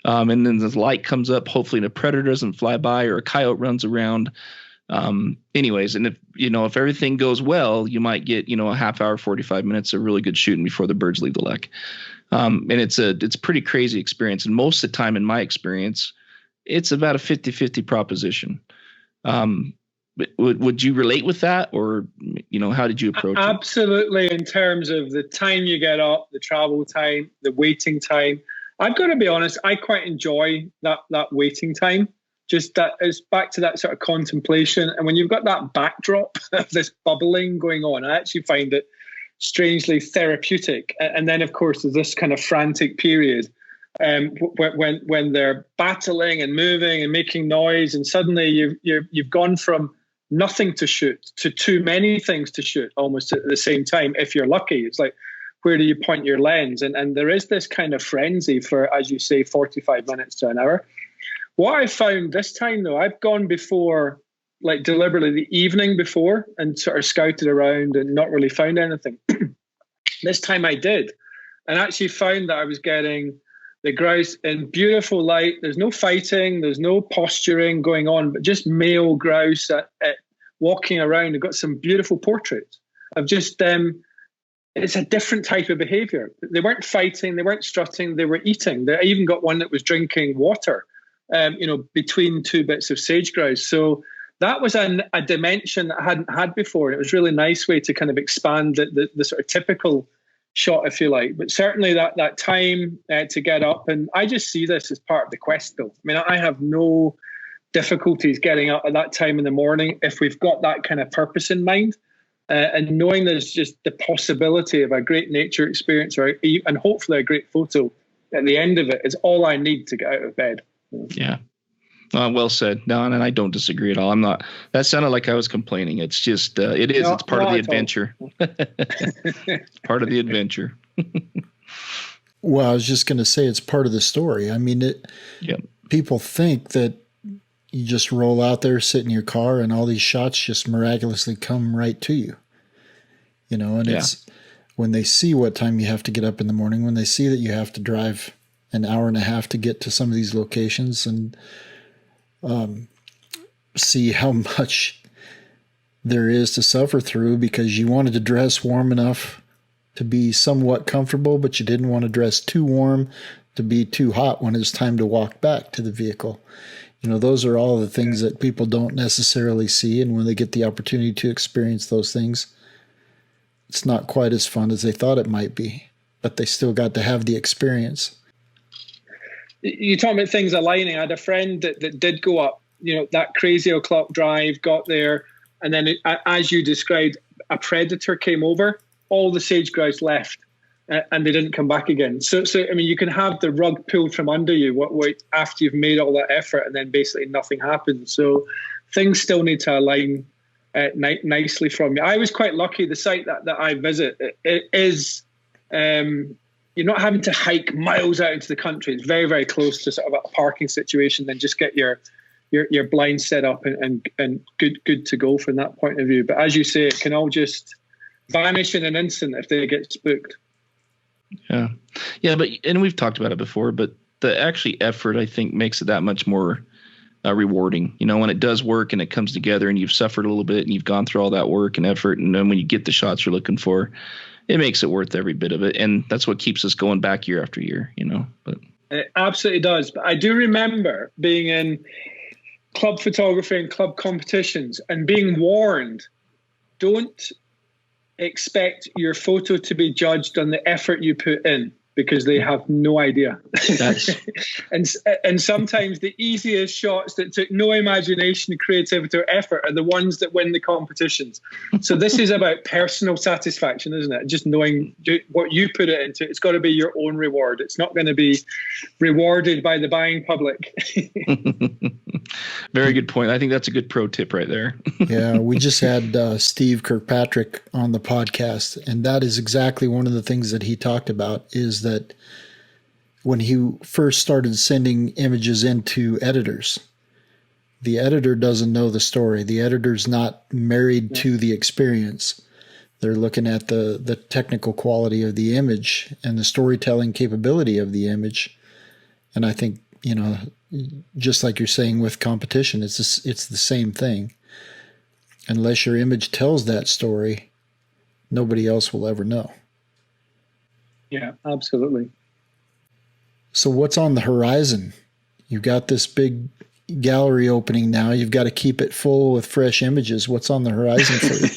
And then the light comes up. Hopefully a predator doesn't fly by or a coyote runs around. Anyways, and if everything goes well, you might get, a half hour, 45 minutes of really good shooting before the birds leave the lek. And it's a pretty crazy experience. And most of the time in my experience, it's about a 50-50 proposition. Would you relate with that, or, how did you approach it? Absolutely. In terms of the time you get up, the travel time, the waiting time, I've got to be honest, I quite enjoy that waiting time. Just that it's back to that sort of contemplation. And when you've got that backdrop of this bubbling going on, I actually find it strangely therapeutic. And then, of course, there's this kind of frantic period when they're battling and moving and making noise, and suddenly you've gone from nothing to shoot to too many things to shoot almost at the same time. If you're lucky, it's like, where do you point your lens? And there is this kind of frenzy for, as you say, 45 minutes to an hour. What I found this time, though, I've gone before, like deliberately the evening before, and sort of scouted around and not really found anything. This time I did, and actually found that I was getting the grouse in beautiful light. There's no fighting, there's no posturing going on, but just male grouse at walking around. I've got some beautiful portraits of just them. It's a different type of behavior. They weren't fighting, they weren't strutting, they were eating. I even got one that was drinking water. Between two bits of sage grouse. So that was a dimension that I hadn't had before. It was a really nice way to kind of expand the sort of typical shot, if you like. But certainly that time to get up, and I just see this as part of the quest, though. I mean, I have no difficulties getting up at that time in the morning if we've got that kind of purpose in mind. And knowing there's just the possibility of a great nature experience and hopefully a great photo at the end of it is all I need to get out of bed. Yeah. Well said. No, and I don't disagree at all. I'm not. That sounded like I was complaining. It's just, it is. It's part of the adventure. It's part of the adventure. Well, I was just going to say it's part of the story. I mean, people think that you just roll out there, sit in your car, and all these shots just miraculously come right to you. And it's when they see what time you have to get up in the morning, when they see that you have to drive an hour and a half to get to some of these locations, and see how much there is to suffer through because you wanted to dress warm enough to be somewhat comfortable, but you didn't want to dress too warm to be too hot when it's time to walk back to the vehicle. Those are all the things that people don't necessarily see. And when they get the opportunity to experience those things, it's not quite as fun as they thought it might be, but they still got to have the experience. You talk about things aligning. I had a friend that did go up, that crazy o'clock drive, got there, and then as you described, a predator came over, all the sage grouse left, and they didn't come back again. So I mean, you can have the rug pulled from under you after you've made all that effort, and then basically nothing happens. So things still need to align nicely from you. I was quite lucky. The site that I visit it is. You're not having to hike miles out into the country. It's very, very close to sort of a parking situation. Then just get your blind set up and good to go from that point of view. But as you say, it can all just vanish in an instant if they get spooked. Yeah, and we've talked about it before, but the actually effort, I think, makes it that much more rewarding. When it does work and it comes together and you've suffered a little bit and you've gone through all that work and effort, and then when you get the shots you're looking for, it makes it worth every bit of it. And that's what keeps us going back year after year, but it absolutely does. But I do remember being in club photography and club competitions and being warned, don't expect your photo to be judged on the effort you put in, because they have no idea. And sometimes the easiest shots that took no imagination, creativity, or effort are the ones that win the competitions. So this is about personal satisfaction, isn't it? Just knowing what you put it into. It's got to be your own reward. It's not going to be rewarded by the buying public. Very good point. I think that's a good pro tip right there. Yeah, we just had Steve Kirkpatrick on the podcast, and that is exactly one of the things that he talked about, is that when he first started sending images into editors, the editor doesn't know the story. The editor's not married to the experience. They're looking at the technical quality of the image and the storytelling capability of the image. And I think, just like you're saying with competition, it's the same thing. Unless your image tells that story, nobody else will ever know. Yeah, absolutely. So what's on the horizon? You've got this big gallery opening now. You've got to keep it full with fresh images. What's on the horizon for you?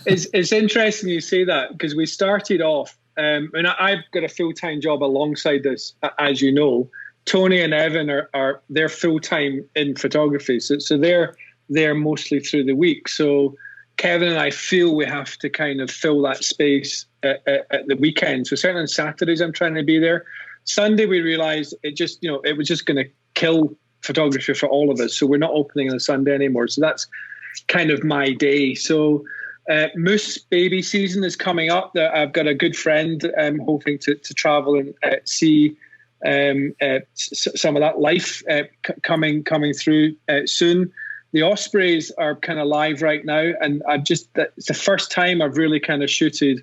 It's interesting you say that, because we started off, and I've got a full-time job alongside this, as you know. Tony and Evan they're full-time in photography, so they're there mostly through the week. So Kevin and I feel we have to kind of fill that space at the weekend. So certainly on Saturdays I'm trying to be there. Sunday we realized it was just going to kill photography for all of us. So we're not opening on a Sunday anymore. So that's kind of my day. So moose baby season is coming up. I've got a good friend hoping to travel and see some of that life coming through soon. The ospreys are kind of live right now, and it's the first time I've really kind of shooted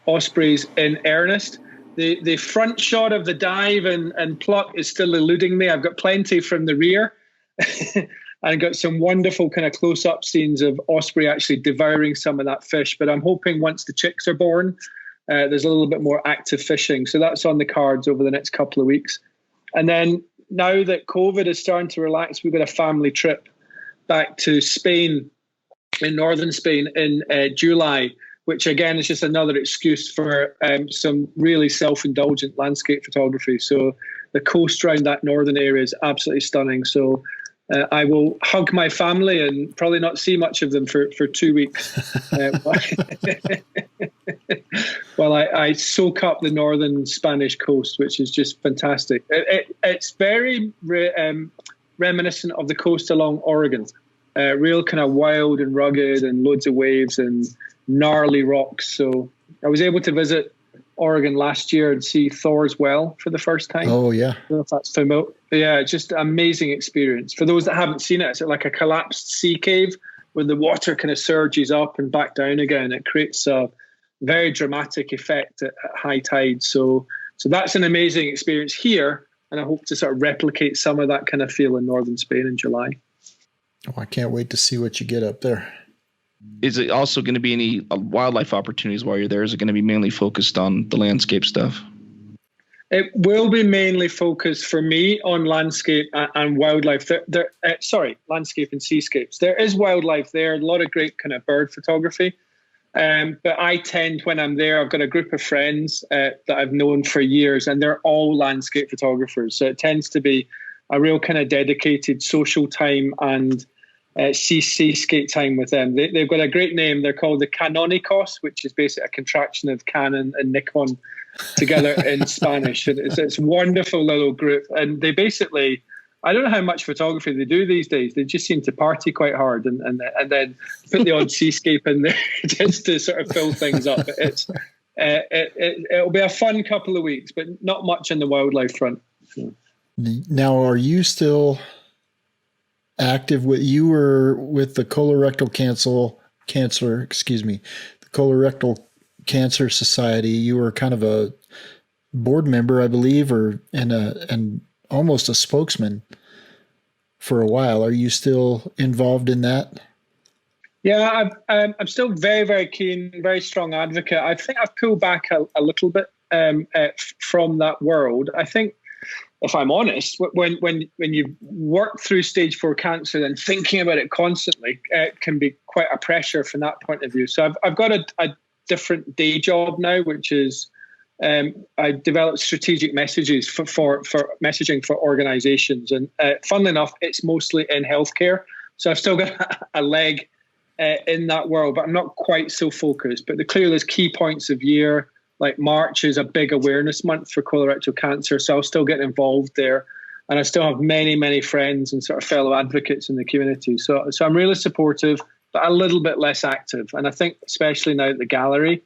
ospreys in earnest. The front shot of the dive and pluck is still eluding me. I've got plenty from the rear. I got some wonderful kind of close-up scenes of osprey actually devouring some of that fish. But I'm hoping once the chicks are born, there's a little bit more active fishing. So that's on the cards over the next couple of weeks. And then now that COVID is starting to relax, we've got a family trip back to Spain, in northern Spain, in July, which again is just another excuse for some really self-indulgent landscape photography. So the coast around that northern area is absolutely stunning. So I will hug my family and probably not see much of them for 2 weeks while I soak up the northern Spanish coast, which is just fantastic. It's very reminiscent of the coast along Oregon. Real kind of wild and rugged and loads of waves and gnarly rocks. So I was able to visit Oregon last year and see Thor's Well for the first time. Oh, yeah. I don't know if that's familiar. Yeah, just an amazing experience. For those that haven't seen it, it's like a collapsed sea cave where the water kind of surges up and back down again. It creates a very dramatic effect at high tide. So that's an amazing experience here, and I hope to sort of replicate some of that kind of feel in northern Spain in July. Oh, I can't wait to see what you get up there. Is it also going to be any wildlife opportunities while you're there? Is it going to be mainly focused on the landscape stuff? It will be mainly focused for me on landscape and wildlife. Landscape and seascapes. There is wildlife there, a lot of great kind of bird photography. But I tend, when I'm there, I've got a group of friends that I've known for years, and they're all landscape photographers. So it tends to be a real kind of dedicated social time and seascape time with them. They've got a great name. They're called the Canonicos, which is basically a contraction of Canon and Nikon together in Spanish. And it's a wonderful little group. And they basically, I don't know how much photography they do these days. They just seem to party quite hard and then put the odd seascape in there just to sort of fill things up. It'll be a fun couple of weeks, but not much on the wildlife front. So. Now, are you still active you were with the colorectal cancer society? You were kind of a board member, I believe, and almost a spokesman for a while. Are you still involved in that? Yeah, I'm still very, very keen, very strong advocate. I think I've pulled back a little bit from that world. I think, if I'm honest, when you work through stage 4 cancer, then thinking about it constantly can be quite a pressure from that point of view. So I've got a different day job now, which is I develop strategic messages for messaging for organizations. And funnily enough, it's mostly in healthcare. So I've still got a leg in that world, but I'm not quite so focused. But clearly there's key points of year. Like March is a big awareness month for colorectal cancer, so I'll still get involved there. and I still have many, many friends and sort of fellow advocates in the community. So I'm really supportive, but a little bit less active. And I think especially now that the gallery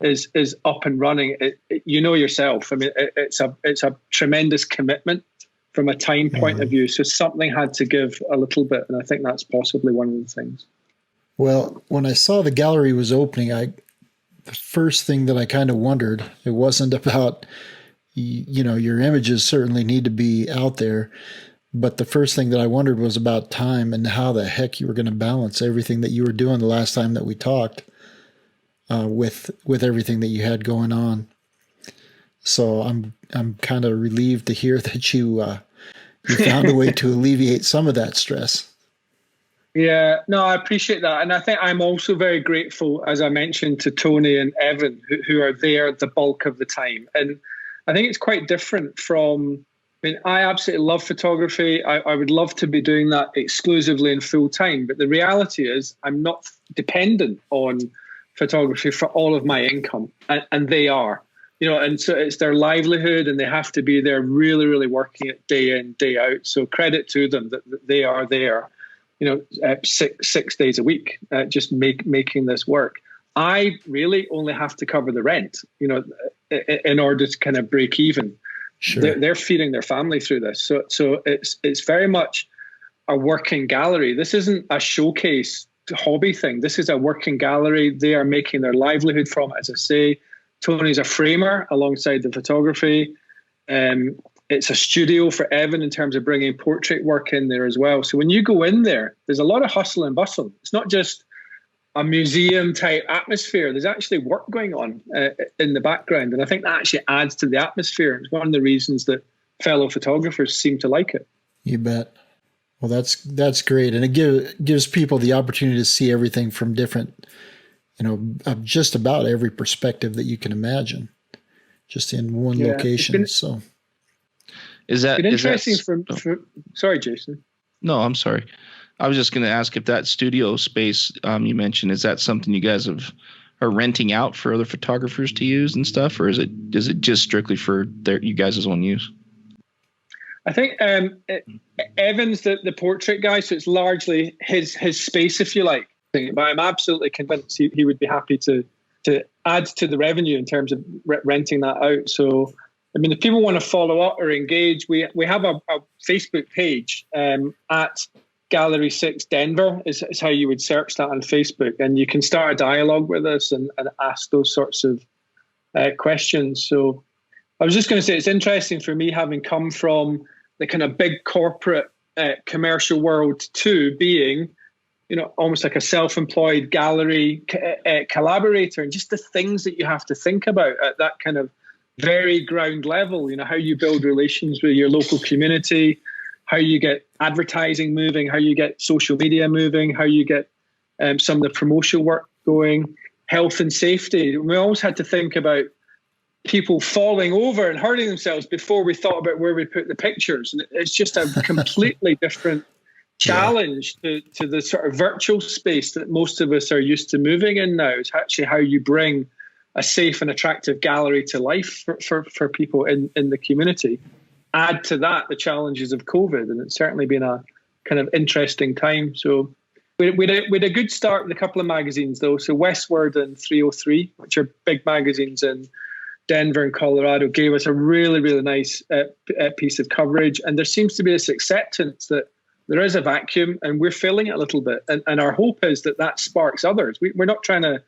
is up and running, you know yourself. I mean, it's a tremendous commitment from a time point of view. So something had to give a little bit, and I think that's possibly one of the things. Well, when I saw the gallery was opening, the first thing that I kind of wondered, it wasn't about, your images certainly need to be out there, but the first thing that I wondered was about time and how the heck you were going to balance everything that you were doing the last time that we talked with everything that you had going on. So I'm kind of relieved to hear that you found a way to alleviate some of that stress. Yeah, no, I appreciate that. And I think I'm also very grateful, as I mentioned, to Tony and Evan, who are there the bulk of the time. And I think it's quite different from, I absolutely love photography. I would love to be doing that exclusively and full time. But the reality is I'm not dependent on photography for all of my income. And they are, and so it's their livelihood, and they have to be there really, really working it day in, day out. So credit to them that they are there. 6 days a week, just making this work. I really only have to cover the rent, in order to kind of break even. Sure. They're feeding their family through this. So it's very much a working gallery. This isn't a showcase hobby thing. This is a working gallery. They are making their livelihood from it. As I say, Tony's a framer alongside the photography. It's a studio for Evan in terms of bringing portrait work in there as well. So when you go in there, there's a lot of hustle and bustle. It's not just a museum type atmosphere. There's actually work going on in the background. And I think that actually adds to the atmosphere. It's one of the reasons that fellow photographers seem to like it. You bet. Well, that's great. And it gives people the opportunity to see everything from different, just about every perspective that you can imagine, just in one location. So. Is that interesting? Sorry, Jason. No, I'm sorry. I was just going to ask if that studio space you mentioned, is that something you guys are renting out for other photographers to use and stuff, or is it just strictly for you guys' own use? I think Evan's the portrait guy, so it's largely his space, if you like. But I'm absolutely convinced he would be happy to add to the revenue in terms of renting that out. So. If people want to follow up or engage, we have a Facebook page at Gallery 6 Denver is how you would search that on Facebook. And you can start a dialogue with us and ask those sorts of questions. So I was just going to say, it's interesting for me, having come from the kind of big corporate commercial world to being, almost like a self-employed gallery collaborator, and just the things that you have to think about at that kind of very ground level, how you build relations with your local community, how you get advertising moving, how you get social media moving, how you get some of the promotional work going, health and safety. We always had to think about people falling over and hurting themselves before we thought about where we put the pictures. And it's just a completely different challenge to the sort of virtual space that most of us are used to moving in now. It's actually how you bring a safe and attractive gallery to life for people in the community. Add to that the challenges of COVID, and it's certainly been a kind of interesting time. So we had a good start with a couple of magazines, though. So Westward and 303, which are big magazines in Denver and Colorado, gave us a really, really nice piece of coverage. And there seems to be this acceptance that there is a vacuum and we're filling it a little bit. And our hope is that sparks others. We're not trying to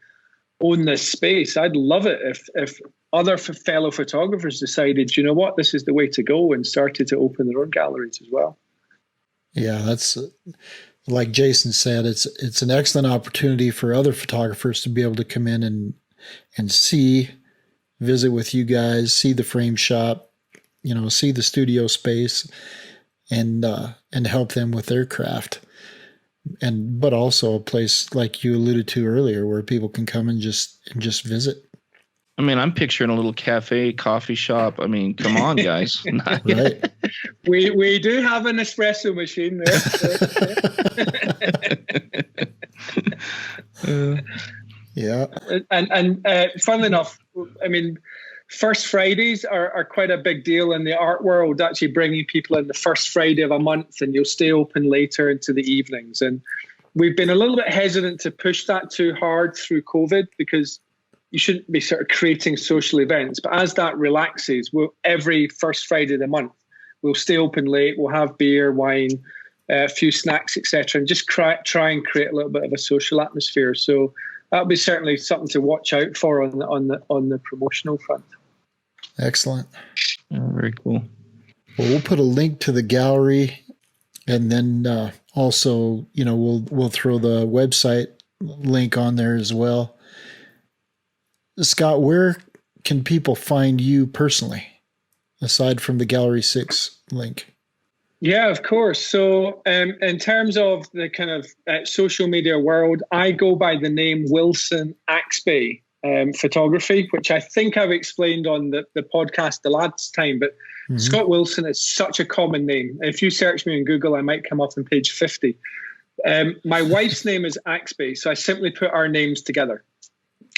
own this space. I'd love it if other fellow photographers decided, this is the way to go, and started to open their own galleries as well. Yeah, that's like Jason said, it's an excellent opportunity for other photographers to be able to come in and visit with you guys, see the frame shop, see the studio space, and help them with their craft. But also a place like you alluded to earlier where people can come and just visit. I'm picturing a little cafe, coffee shop. Come on, guys. Right. We do have an espresso machine there. Yeah. And funnily enough, First Fridays are quite a big deal in the art world, actually bringing people in the first Friday of a month, and you'll stay open later into the evenings. And we've been a little bit hesitant to push that too hard through COVID, because you shouldn't be sort of creating social events. But as that relaxes, every first Friday of the month, we'll stay open late, we'll have beer, wine, a few snacks, etc., and just try and create a little bit of a social atmosphere. So that'll be certainly something to watch out for on the promotional front. Excellent. Oh, very cool. Well, we'll put a link to the gallery, and then also, we'll throw the website link on there as well. Scott, where can people find you personally, aside from the Gallery 6 link? Yeah, of course. So in terms of the kind of social media world, I go by the name Wilson Axby Photography, which I think I've explained on the podcast the last time, but Scott Wilson is such a common name. If you search me on Google, I might come up on page 50. My wife's name is Axby, so I simply put our names together.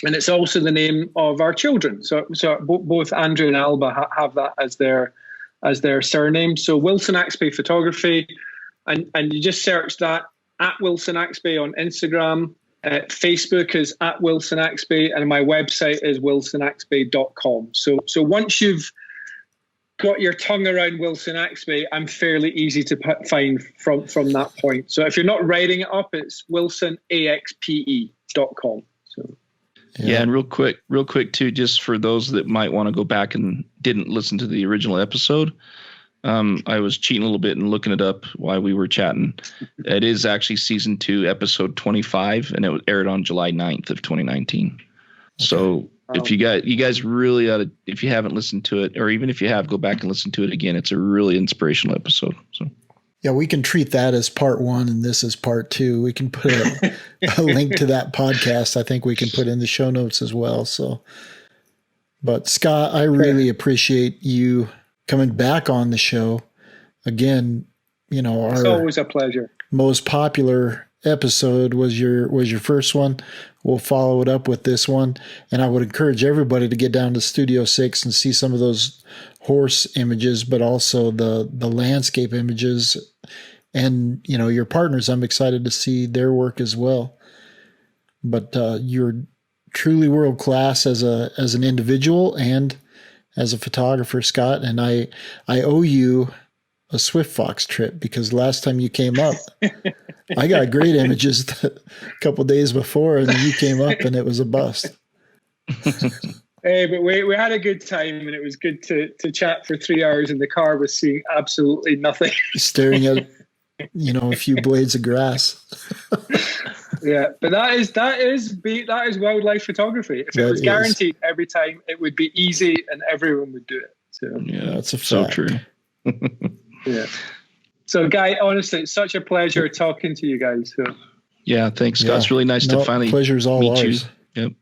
And it's also the name of our children. So both Andrew and Alba have that as their surname. So Wilson Axby Photography, and you just search that at Wilson Axby on Instagram. Facebook is at Wilson Axby, and my website is wilsonaxby.com. So once you've got your tongue around Wilson Axby, I'm fairly easy to find from that point. So if you're not writing it up, it's wilsonaxpe.com. So. Yeah, and real quick too, just for those that might want to go back and didn't listen to the original episode, I was cheating a little bit and looking it up while we were chatting. It is actually season 2, episode 25, and it aired on July 9th of 2019. Okay. So if you guys really ought to, if you haven't listened to it, or even if you have, go back and listen to it again. It's a really inspirational episode. So. Yeah, we can treat that as part 1 and this is part 2. We can put a link to that podcast. I think we can put in the show notes as well. So, but Scott, I really appreciate you coming back on the show again. It's always a pleasure. Most popular episode was your first one. We'll follow it up with this one, and I would encourage everybody to get down to Studio 6 and see some of those horse images, but also the landscape images, and your partners. I'm excited to see their work as well. But you're truly world class as an individual and as a photographer, Scott. And I owe you a Swift Fox trip, because last time you came up, I got great images a couple of days before, and you came up and it was a bust. Hey, but we had a good time, and it was good to chat for 3 hours in the car with seeing absolutely nothing. Staring at, a few blades of grass. Yeah, but that is wildlife photography. If it was guaranteed every time, it would be easy and everyone would do it. So yeah, that's a fact. So true. Yeah. So, Guy, honestly, it's such a pleasure talking to you guys. So. Yeah, thanks, Scott. Yeah. It's really nice to finally pleasure's all meet ours. You. Yep.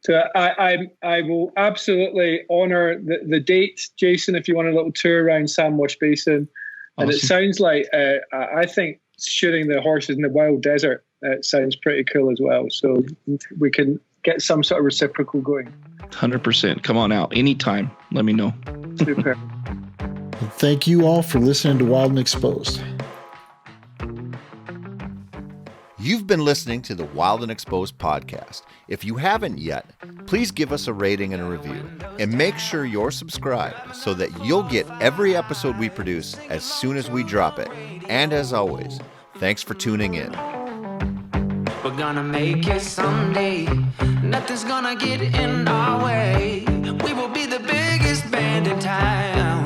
So I will absolutely honor the date, Jason, if you want a little tour around Sandwich Basin. And It sounds like, I think shooting the horses in the wild desert sounds pretty cool as well. So we can get some sort of reciprocal going. 100%. Come on out anytime. Let me know. Super. Thank you all for listening to Wild and Exposed. You've been listening to the Wild and Exposed podcast. If you haven't yet, please give us a rating and a review. And make sure you're subscribed so that you'll get every episode we produce as soon as we drop it. And as always, thanks for tuning in. We're gonna make it someday. Nothing's gonna get in our way. We will be the biggest band in town.